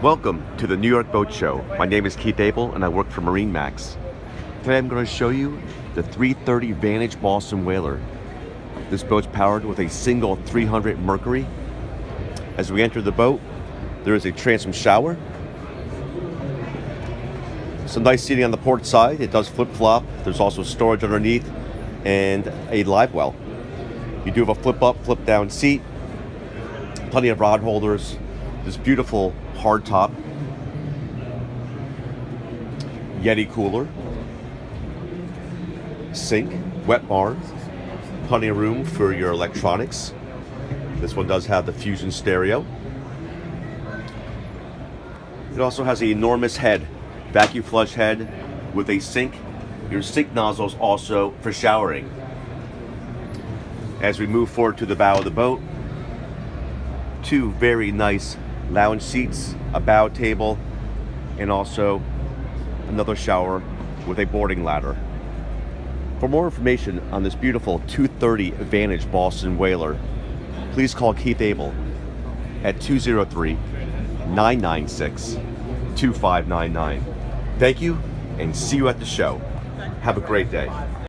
Welcome to the New York Boat Show. My name is Keith Abel and I work for MarineMax. Today I'm going to show you the 330 Vantage Boston Whaler. This boat's powered with a single 300 Mercury. As we enter the boat, there is a transom shower. Some nice seating on the port side. It does flip-flop. There's also storage underneath and a live well. You do have a flip-up, flip-down seat. Plenty of rod holders. This beautiful hardtop Yeti cooler, sink, wet bar, plenty of room for your electronics. This one does have the Fusion stereo. It also has an enormous head, vacuum flush head with a sink. Your sink nozzles also for showering. As we move forward to the bow of the boat, two very nice lounge seats, a bow table, and also another shower with a boarding ladder. For more information on this beautiful 230 Vantage Boston Whaler, please call Keith Abel at 203-996-2599. Thank you and see you at the show. Have a great day.